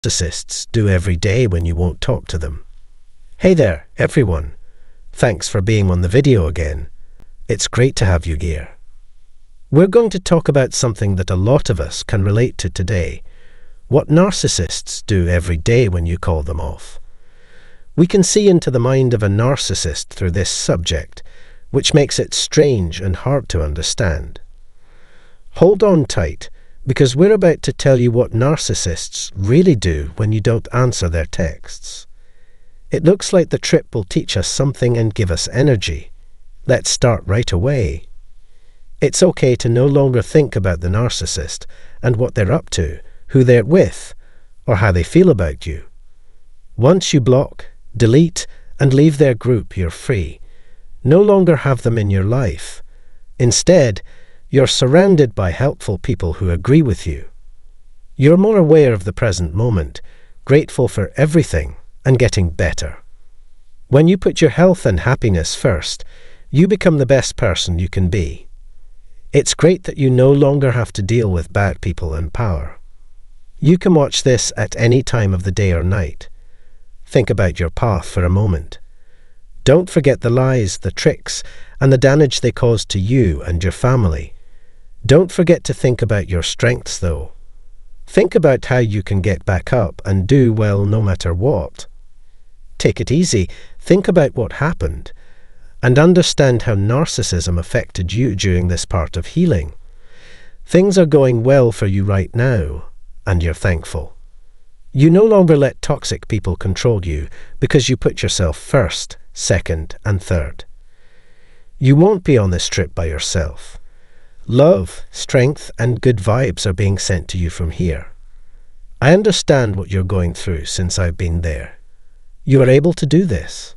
Narcissists do every day when you won't talk to them. Hey there, everyone. Thanks for being on the video again. It's great to have you here. We're going to talk about something that a lot of us can relate to today. What narcissists do every day when you call them off. We can see into the mind of a narcissist through this subject, which makes it strange and hard to understand. Hold on tight, because we're about to tell you what narcissists really do when you don't answer their texts. It looks like the trip will teach us something and give us energy. Let's start right away. It's okay to no longer think about the narcissist and what they're up to, who they're with, or how they feel about you. Once you block, delete, and leave their group, you're free. No longer have them in your life. Instead, you're surrounded by helpful people who agree with you. You're more aware of the present moment, grateful for everything, and getting better. When you put your health and happiness first, you become the best person you can be. It's great that you no longer have to deal with bad people and power. You can watch this at any time of the day or night. Think about your path for a moment. Don't forget the lies, the tricks, and the damage they caused to you and your family. Don't forget to think about your strengths, though. Think about how you can get back up and do well no matter what. Take it easy, think about what happened, and understand how narcissism affected you during this part of healing. Things are going well for you right now, and you're thankful. You no longer let toxic people control you because you put yourself first, second, and third. You won't be on this trip by yourself. Love, strength, and good vibes are being sent to you from here. I understand what you're going through since I've been there. You are able to do this.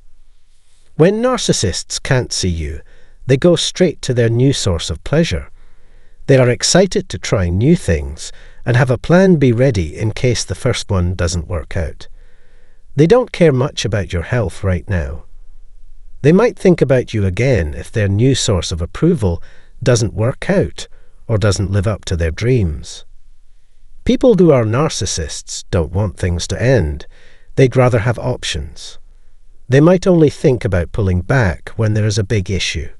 When narcissists can't see you, they go straight to their new source of pleasure. They are excited to try new things and have a plan B ready in case the first one doesn't work out. They don't care much about your health right now. They might think about you again if their new source of approval doesn't work out or doesn't live up to their dreams. People who are narcissists don't want things to end. They'd rather have options. They might only think about pulling back when there is a big issue.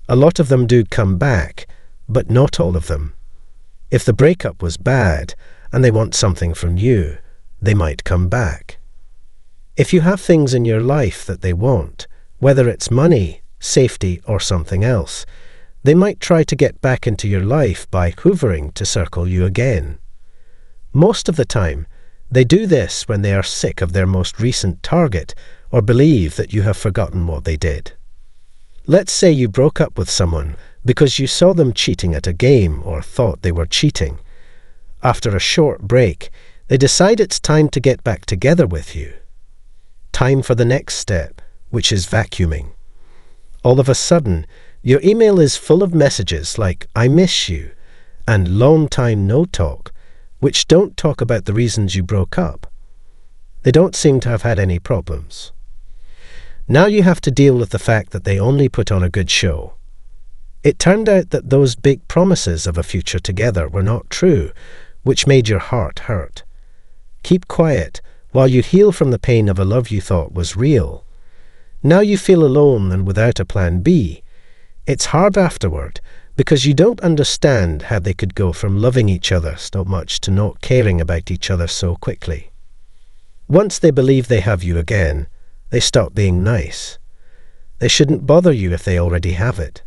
A lot of them do come back, but not all of them. If the breakup was bad and they want something from you, they might come back. If you have things in your life that they want, whether it's money, safety, or something else, they might try to get back into your life by hoovering to circle you again. Most of the time, they do this when they are sick of their most recent target or believe that you have forgotten what they did. Let's say you broke up with someone because you saw them cheating at a game or thought they were cheating. After a short break, they decide it's time to get back together with you. Time for the next step, which is vacuuming. All of a sudden, your email is full of messages like "I miss you" and "long time no talk," which don't talk about the reasons you broke up. They don't seem to have had any problems. Now you have to deal with the fact that they only put on a good show. It turned out that those big promises of a future together were not true, which made your heart hurt. Keep quiet while you heal from the pain of a love you thought was real. Now you feel alone and without a plan B. It's hard afterward because you don't understand how they could go from loving each other so much to not caring about each other so quickly. Once they believe they have you again, they stop being nice. They shouldn't bother you if they already have it.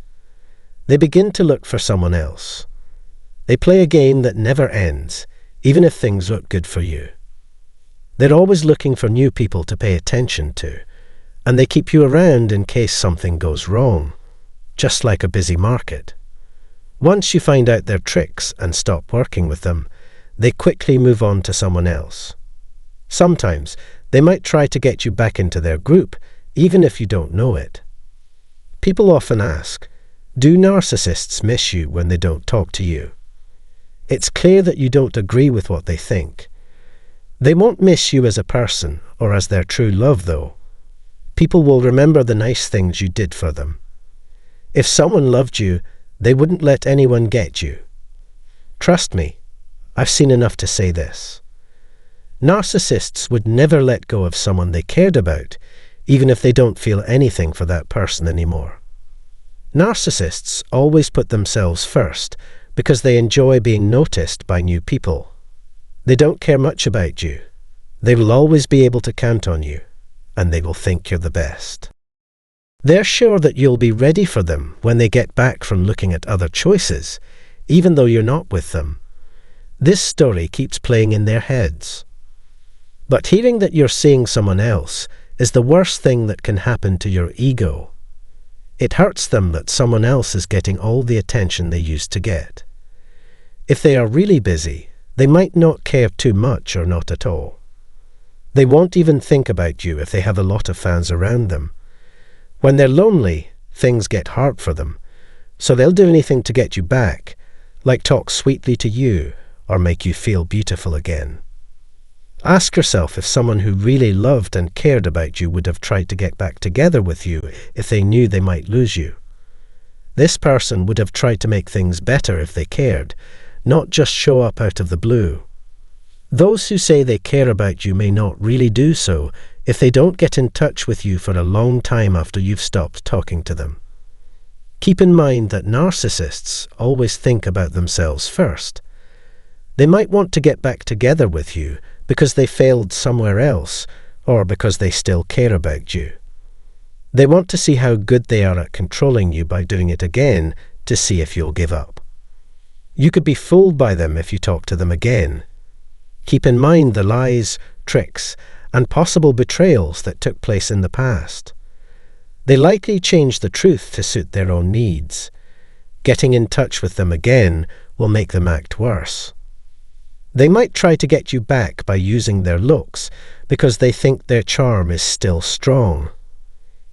They begin to look for someone else. They play a game that never ends, even if things look good for you. They're always looking for new people to pay attention to, and they keep you around in case something goes wrong, just like a busy market. Once you find out their tricks and stop working with them, they quickly move on to someone else. Sometimes they might try to get you back into their group, even if you don't know it. People often ask, do narcissists miss you when they don't talk to you? It's clear that you don't agree with what they think. They won't miss you as a person or as their true love, though. People will remember the nice things you did for them. If someone loved you, they wouldn't let anyone get you. Trust me, I've seen enough to say this. Narcissists would never let go of someone they cared about, even if they don't feel anything for that person anymore. Narcissists always put themselves first because they enjoy being noticed by new people. They don't care much about you. They will always be able to count on you, and they will think you're the best. They're sure that you'll be ready for them when they get back from looking at other choices, even though you're not with them. This story keeps playing in their heads. But hearing that you're seeing someone else is the worst thing that can happen to your ego. It hurts them that someone else is getting all the attention they used to get. If they are really busy, they might not care too much or not at all. They won't even think about you if they have a lot of fans around them. When they're lonely, things get hard for them, so they'll do anything to get you back, like talk sweetly to you or make you feel beautiful again. Ask yourself if someone who really loved and cared about you would have tried to get back together with you if they knew they might lose you. This person would have tried to make things better if they cared, not just show up out of the blue. Those who say they care about you may not really do so if they don't get in touch with you for a long time after you've stopped talking to them. Keep in mind that narcissists always think about themselves first. They might want to get back together with you because they failed somewhere else or because they still care about you. They want to see how good they are at controlling you by doing it again to see if you'll give up. You could be fooled by them if you talk to them again. Keep in mind the lies, tricks, and possible betrayals that took place in the past. They likely changed the truth to suit their own needs. Getting in touch with them again will make them act worse. They might try to get you back by using their looks because they think their charm is still strong.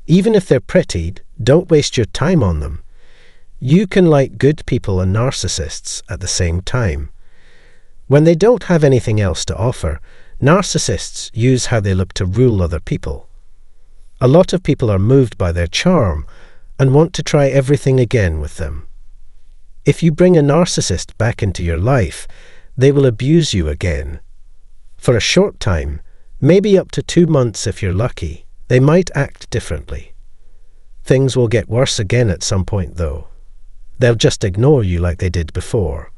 Even if they're pretty, don't waste your time on them. You can like good people and narcissists at the same time. When they don't have anything else to offer, narcissists use how they look to rule other people. A lot of people are moved by their charm and want to try everything again with them. If you bring a narcissist back into your life, they will abuse you again. For a short time, maybe up to 2 months if you're lucky, they might act differently. Things will get worse again at some point though. They'll just ignore you like they did before.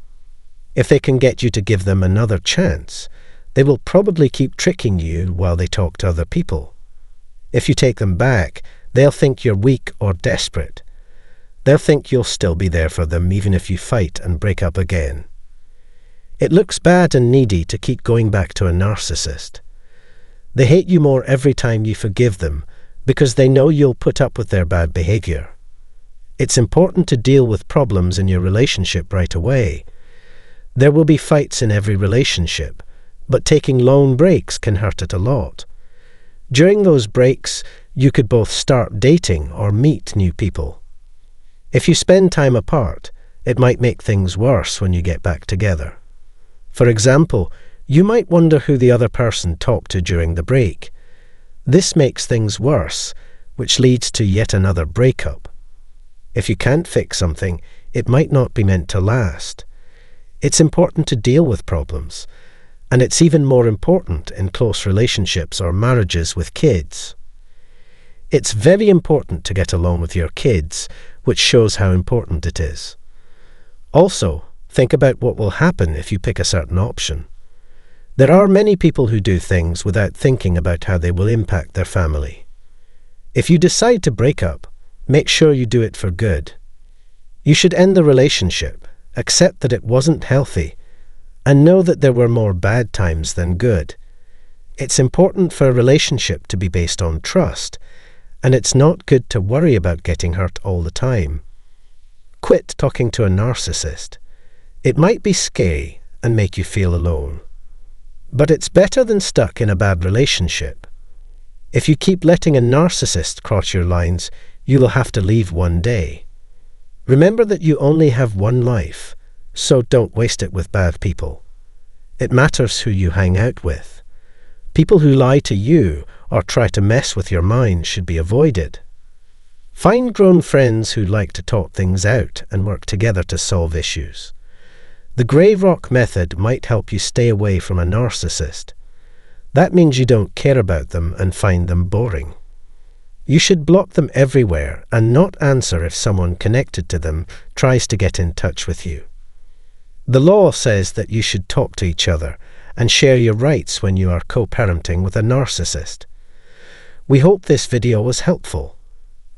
If they can get you to give them another chance, they will probably keep tricking you while they talk to other people. If you take them back, they'll think you're weak or desperate. They'll think you'll still be there for them even if you fight and break up again. It looks bad and needy to keep going back to a narcissist. They hate you more every time you forgive them because they know you'll put up with their bad behavior. It's important to deal with problems in your relationship right away. There will be fights in every relationship, but taking long breaks can hurt it a lot. During those breaks, you could both start dating or meet new people. If you spend time apart, it might make things worse when you get back together. For example, you might wonder who the other person talked to during the break. This makes things worse, which leads to yet another breakup. If you can't fix something, it might not be meant to last. It's important to deal with problems, and it's even more important in close relationships or marriages with kids. It's very important to get along with your kids, which shows how important it is. Also, think about what will happen if you pick a certain option. There are many people who do things without thinking about how they will impact their family. If you decide to break up, make sure you do it for good. You should end the relationship, accept that it wasn't healthy, and know that there were more bad times than good. It's important for a relationship to be based on trust, and it's not good to worry about getting hurt all the time. Quit talking to a narcissist. It might be scary and make you feel alone. But it's better than stuck in a bad relationship. If you keep letting a narcissist cross your lines, you will have to leave one day. Remember that you only have one life, so don't waste it with bad people. It matters who you hang out with. People who lie to you or try to mess with your mind should be avoided. Find grown friends who like to talk things out and work together to solve issues. The grey rock method might help you stay away from a narcissist. That means you don't care about them and find them boring. You should block them everywhere and not answer if someone connected to them tries to get in touch with you. The law says that you should talk to each other and share your rights when you are co-parenting with a narcissist. We hope this video was helpful.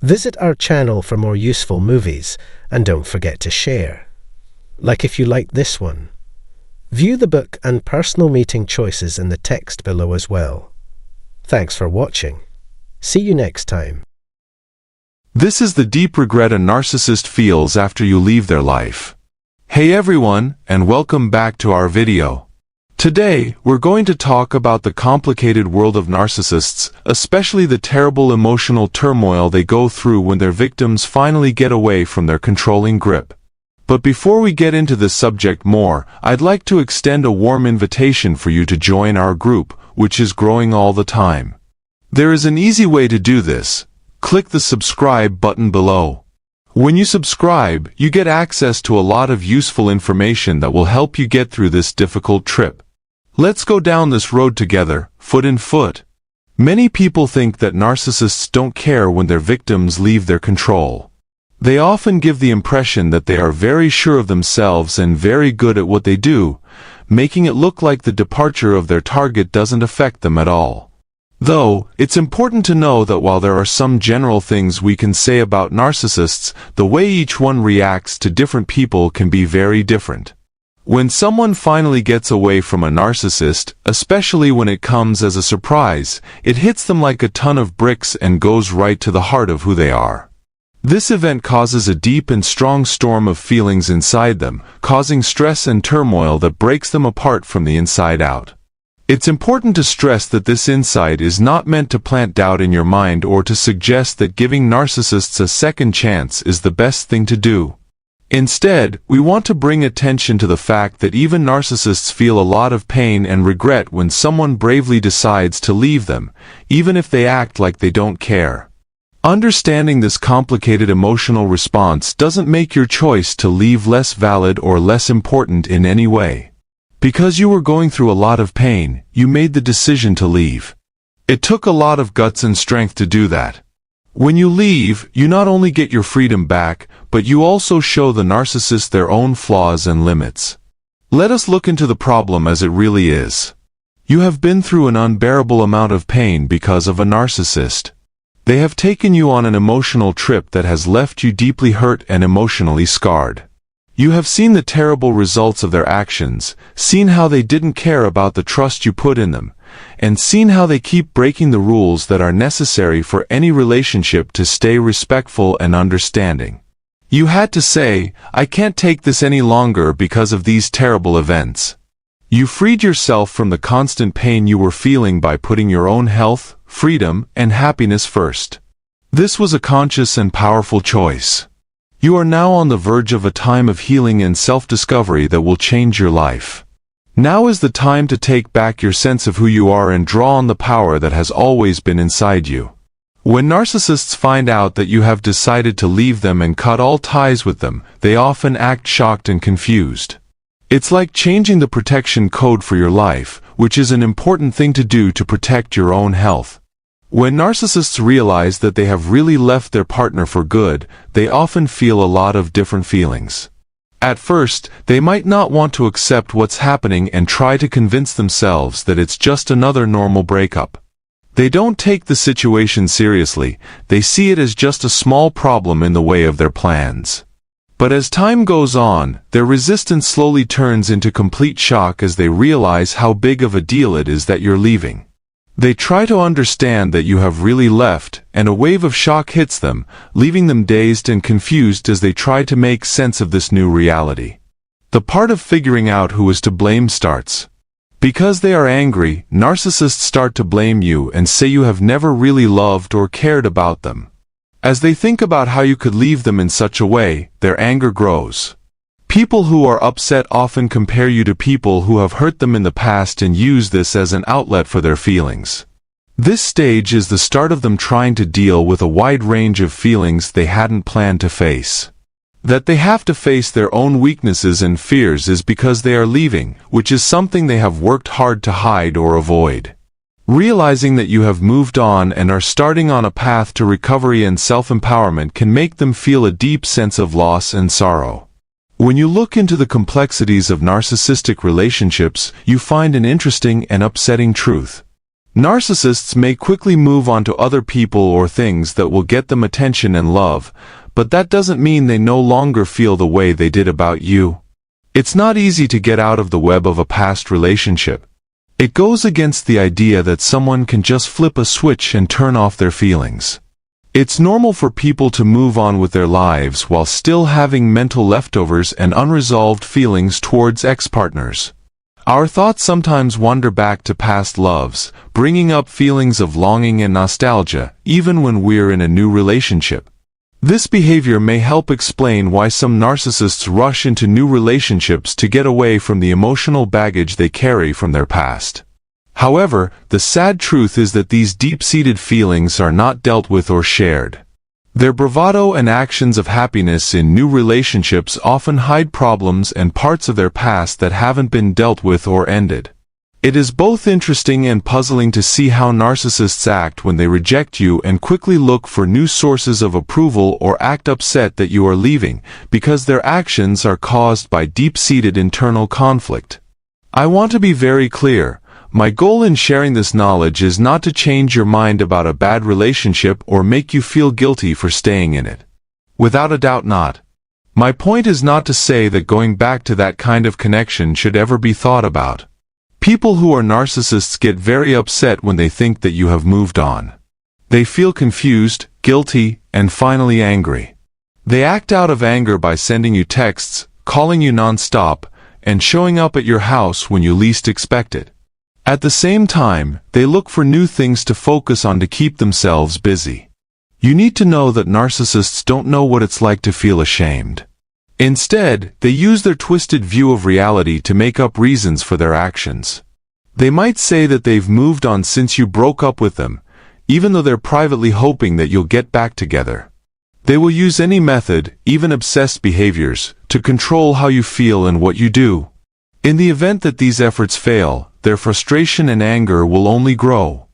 Visit our channel for more useful movies and don't forget to share. Like if you like this one. View the book and personal meeting choices in the text below as well. Thanks for watching. See you next time. This is the deep regret a narcissist feels after you leave their life. Hey everyone, and welcome back to our video. Today, we're going to talk about the complicated world of narcissists, especially the terrible emotional turmoil they go through when their victims finally get away from their controlling grip. But before we get into this subject more, I'd like to extend a warm invitation for you to join our group, which is growing all the time. There is an easy way to do this. Click the subscribe button below. When you subscribe, you get access to a lot of useful information that will help you get through this difficult trip. Let's go down this road together, foot in foot. Many people think that narcissists don't care when their victims leave their control. They often give the impression that they are very sure of themselves and very good at what they do, making it look like the departure of their target doesn't affect them at all. Though, it's important to know that while there are some general things we can say about narcissists, the way each one reacts to different people can be very different. When someone finally gets away from a narcissist, especially when it comes as a surprise, it hits them like a ton of bricks and goes right to the heart of who they are. This event causes a deep and strong storm of feelings inside them, causing stress and turmoil that breaks them apart from the inside out. It's important to stress that this insight is not meant to plant doubt in your mind or to suggest that giving narcissists a second chance is the best thing to do. Instead, we want to bring attention to the fact that even narcissists feel a lot of pain and regret when someone bravely decides to leave them, even if they act like they don't care. Understanding this complicated emotional response doesn't make your choice to leave less valid or less important in any way. Because you were going through a lot of pain, you made the decision to leave. It took a lot of guts and strength to do that. When you leave, you not only get your freedom back, but you also show the narcissist their own flaws and limits. Let us look into the problem as it really is. You have been through an unbearable amount of pain because of a narcissist. They have taken you on an emotional trip that has left you deeply hurt and emotionally scarred. You have seen the terrible results of their actions, seen how they didn't care about the trust you put in them, and seen how they keep breaking the rules that are necessary for any relationship to stay respectful and understanding. You had to say, "I can't take this any longer because of these terrible events." You freed yourself from the constant pain you were feeling by putting your own health, freedom, and happiness first. This was a conscious and powerful choice. You are now on the verge of a time of healing and self-discovery that will change your life. Now is the time to take back your sense of who you are and draw on the power that has always been inside you. When narcissists find out that you have decided to leave them and cut all ties with them, they often act shocked and confused. It's like changing the protection code for your life, which is an important thing to do to protect your own health. When narcissists realize that they have really left their partner for good, they often feel a lot of different feelings. At first, they might not want to accept what's happening and try to convince themselves that it's just another normal breakup. They don't take the situation seriously, they see it as just a small problem in the way of their plans. But as time goes on, their resistance slowly turns into complete shock as they realize how big of a deal it is that you're leaving. They try to understand that you have really left, and a wave of shock hits them, leaving them dazed and confused as they try to make sense of this new reality. The part of figuring out who is to blame starts. Because they are angry, narcissists start to blame you and say you have never really loved or cared about them. As they think about how you could leave them in such a way, their anger grows. People who are upset often compare you to people who have hurt them in the past and use this as an outlet for their feelings. This stage is the start of them trying to deal with a wide range of feelings they hadn't planned to face. That they have to face their own weaknesses and fears is because they are leaving, which is something they have worked hard to hide or avoid. Realizing that you have moved on and are starting on a path to recovery and self-empowerment can make them feel a deep sense of loss and sorrow. When you look into the complexities of narcissistic relationships, you find an interesting and upsetting truth. Narcissists may quickly move on to other people or things that will get them attention and love, but that doesn't mean they no longer feel the way they did about you. It's not easy to get out of the web of a past relationship. It goes against the idea that someone can just flip a switch and turn off their feelings. It's normal for people to move on with their lives while still having mental leftovers and unresolved feelings towards ex-partners. Our thoughts sometimes wander back to past loves, bringing up feelings of longing and nostalgia, even when we're in a new relationship. This behavior may help explain why some narcissists rush into new relationships to get away from the emotional baggage they carry from their past. However, the sad truth is that these deep-seated feelings are not dealt with or shared. Their bravado and actions of happiness in new relationships often hide problems and parts of their past that haven't been dealt with or ended. It is both interesting and puzzling to see how narcissists act when they reject you and quickly look for new sources of approval or act upset that you are leaving, because their actions are caused by deep-seated internal conflict. I want to be very clear. My goal in sharing this knowledge is not to change your mind about a bad relationship or make you feel guilty for staying in it. Without a doubt not. My point is not to say that going back to that kind of connection should ever be thought about. People who are narcissists get very upset when they think that you have moved on. They feel confused, guilty, and finally angry. They act out of anger by sending you texts, calling you non-stop, and showing up at your house when you least expect it. At the same time, they look for new things to focus on to keep themselves busy. You need to know that narcissists don't know what it's like to feel ashamed. Instead, they use their twisted view of reality to make up reasons for their actions. They might say that they've moved on since you broke up with them, even though they're privately hoping that you'll get back together. They will use any method, even obsessed behaviors, to control how you feel and what you do. In the event that these efforts fail, their frustration and anger will only grow.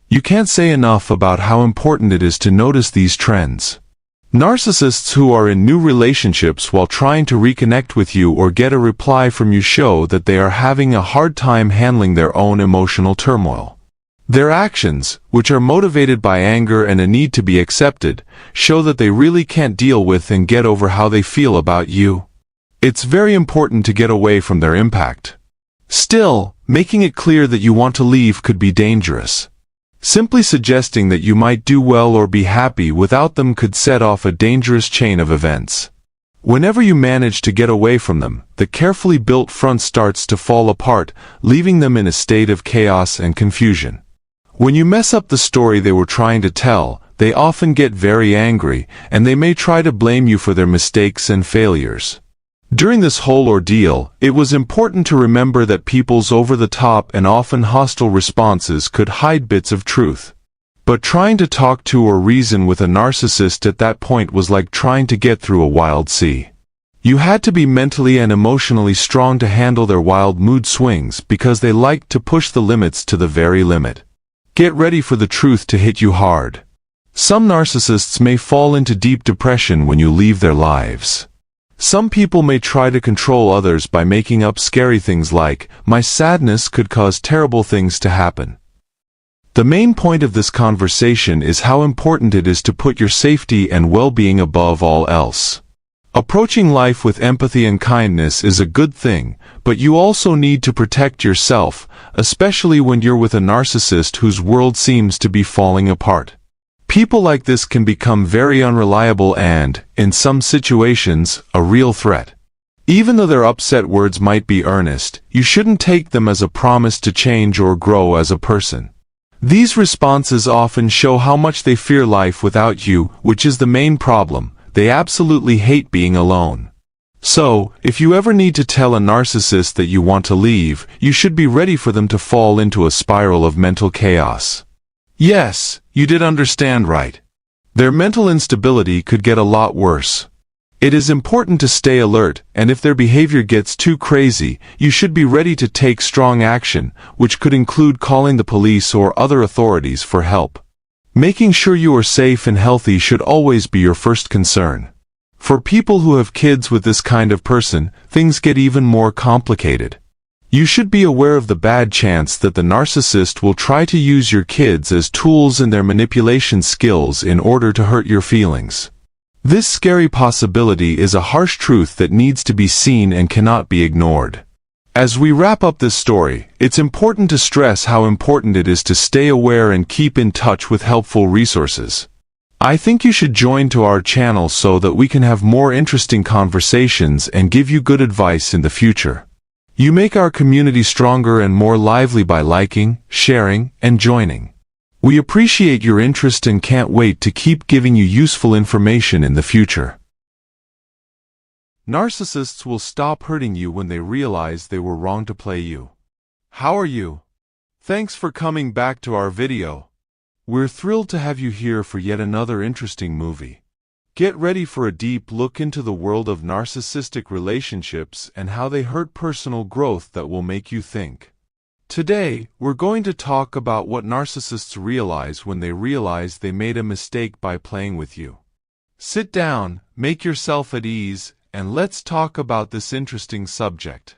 You can't say enough about how important it is to notice these trends. Narcissists who are in new relationships while trying to reconnect with you or get a reply from you show that they are having a hard time handling their own emotional turmoil. Their actions, which are motivated by anger and a need to be accepted, show that they really can't deal with and get over how they feel about you. It's very important to get away from their impact. Still, making it clear that you want to leave could be dangerous. Simply suggesting that you might do well or be happy without them could set off a dangerous chain of events. Whenever you manage to get away from them, the carefully built front starts to fall apart, leaving them in a state of chaos and confusion. When you mess up the story they were trying to tell, they often get very angry, and they may try to blame you for their mistakes and failures. During this whole ordeal, it was important to remember that people's over-the-top and often hostile responses could hide bits of truth. But trying to talk to or reason with a narcissist at that point was like trying to get through a wild sea. You had to be mentally and emotionally strong to handle their wild mood swings because they liked to push the limits to the very limit. Get ready for the truth to hit you hard. Some narcissists may fall into deep depression when you leave their lives. Some people may try to control others by making up scary things like, "My sadness could cause terrible things to happen." The main point of this conversation is how important it is to put your safety and well-being above all else. Approaching life with empathy and kindness is a good thing, but you also need to protect yourself, especially when you're with a narcissist whose world seems to be falling apart. People like this can become very unreliable and, in some situations, a real threat. Even though their upset words might be earnest, you shouldn't take them as a promise to change or grow as a person. These responses often show how much they fear life without you, which is the main problem. They absolutely hate being alone. So, if you ever need to tell a narcissist that you want to leave, you should be ready for them to fall into a spiral of mental chaos. Yes, you did understand right. Their mental instability could get a lot worse. It is important to stay alert, and if their behavior gets too crazy, you should be ready to take strong action, which could include calling the police or other authorities for help. Making sure you are safe and healthy should always be your first concern. For people who have kids with this kind of person, things get even more complicated. You should be aware of the bad chance that the narcissist will try to use your kids as tools in their manipulation skills in order to hurt your feelings. This scary possibility is a harsh truth that needs to be seen and cannot be ignored. As we wrap up this story, it's important to stress how important it is to stay aware and keep in touch with helpful resources. I think you should join to our channel so that we can have more interesting conversations and give you good advice in the future. You make our community stronger and more lively by liking, sharing, and joining. We appreciate your interest and can't wait to keep giving you useful information in the future. Narcissists will stop hurting you when they realize they were wrong to play you. How are you? Thanks for coming back to our video. We're thrilled to have you here for yet another interesting movie. Get ready for a deep look into the world of narcissistic relationships and how they hurt personal growth that will make you think. Today, we're going to talk about what narcissists realize when they realize they made a mistake by playing with you. Sit down, make yourself at ease, and let's talk about this interesting subject.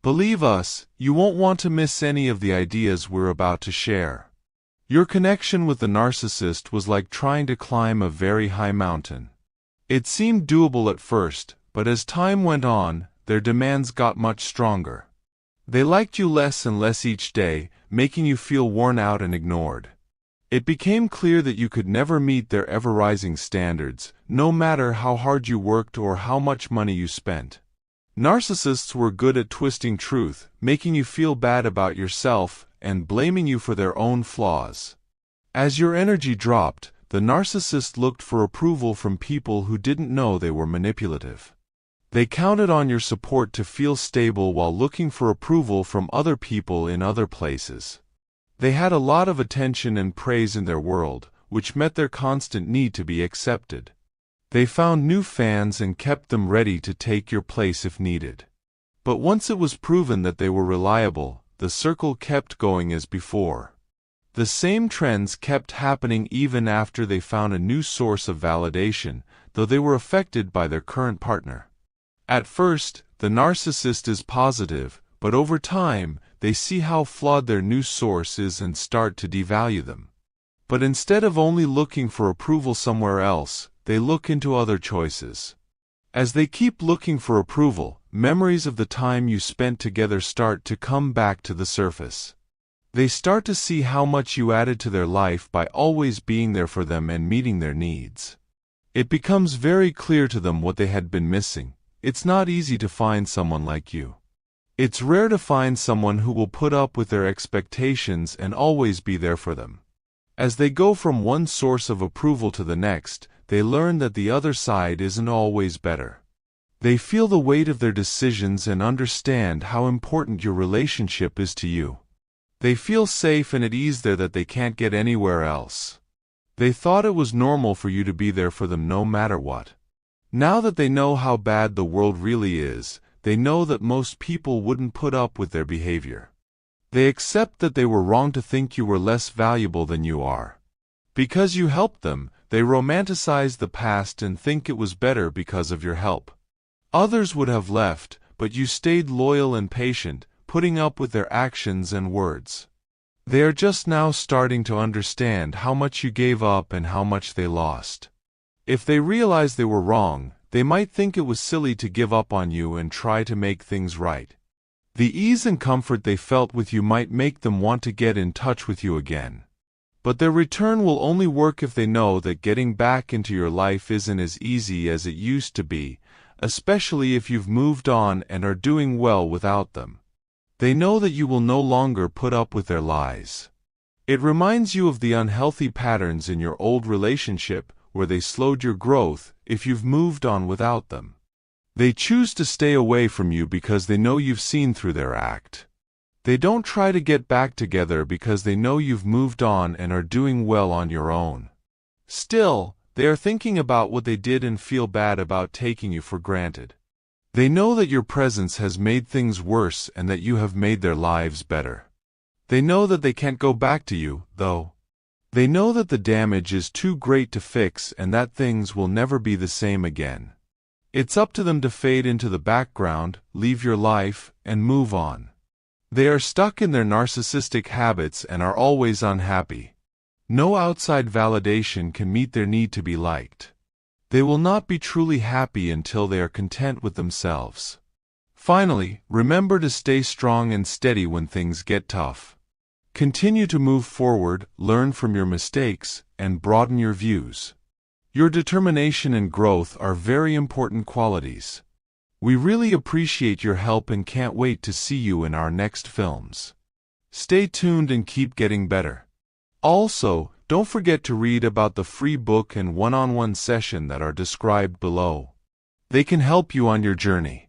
Believe us, you won't want to miss any of the ideas we're about to share. Your connection with the narcissist was like trying to climb a very high mountain. It seemed doable at first, but as time went on, their demands got much stronger. They liked you less and less each day, making you feel worn out and ignored. It became clear that you could never meet their ever-rising standards, no matter how hard you worked or how much money you spent. Narcissists were good at twisting truth, making you feel bad about yourself, and blaming you for their own flaws. As your energy dropped, the narcissist looked for approval from people who didn't know they were manipulative. They counted on your support to feel stable while looking for approval from other people in other places. They had a lot of attention and praise in their world, which met their constant need to be accepted. They found new fans and kept them ready to take your place if needed. But once it was proven that they were reliable, the circle kept going as before. The same trends kept happening even after they found a new source of validation, though they were affected by their current partner. At first, the narcissist is positive, but over time, they see how flawed their new source is and start to devalue them. But instead of only looking for approval somewhere else, they look into other choices. As they keep looking for approval, memories of the time you spent together start to come back to the surface. They start to see how much you added to their life by always being there for them and meeting their needs. It becomes very clear to them what they had been missing. It's not easy to find someone like you. It's rare to find someone who will put up with their expectations and always be there for them. As they go from one source of approval to the next, they learn that the other side isn't always better. They feel the weight of their decisions and understand how important your relationship is to you. They feel safe and at ease there that they can't get anywhere else. They thought it was normal for you to be there for them no matter what. Now that they know how bad the world really is, they know that most people wouldn't put up with their behavior. They accept that they were wrong to think you were less valuable than you are. Because you helped them, they romanticize the past and think it was better because of your help. Others would have left, but you stayed loyal and patient, putting up with their actions and words. They are just now starting to understand how much you gave up and how much they lost. If they realized they were wrong, they might think it was silly to give up on you and try to make things right. The ease and comfort they felt with you might make them want to get in touch with you again. But their return will only work if they know that getting back into your life isn't as easy as it used to be, especially if you've moved on and are doing well without them. They know that you will no longer put up with their lies. It reminds you of the unhealthy patterns in your old relationship where they slowed your growth if you've moved on without them. They choose to stay away from you because they know you've seen through their act. They don't try to get back together because they know you've moved on and are doing well on your own. Still, They are thinking about what they did and feel bad about taking you for granted. They know that your presence has made things worse and that you have made their lives better. They know that they can't go back to you, though. They know that the damage is too great to fix and that things will never be the same again. It's up to them to fade into the background, leave your life, and move on. They are stuck in their narcissistic habits and are always unhappy. No outside validation can meet their need to be liked. They will not be truly happy until they are content with themselves. Finally, remember to stay strong and steady when things get tough. Continue to move forward, learn from your mistakes, and broaden your views. Your determination and growth are very important qualities. We really appreciate your help and can't wait to see you in our next films. Stay tuned and keep getting better. Also, don't forget to read about the free book and one-on-one session that are described below. They can help you on your journey.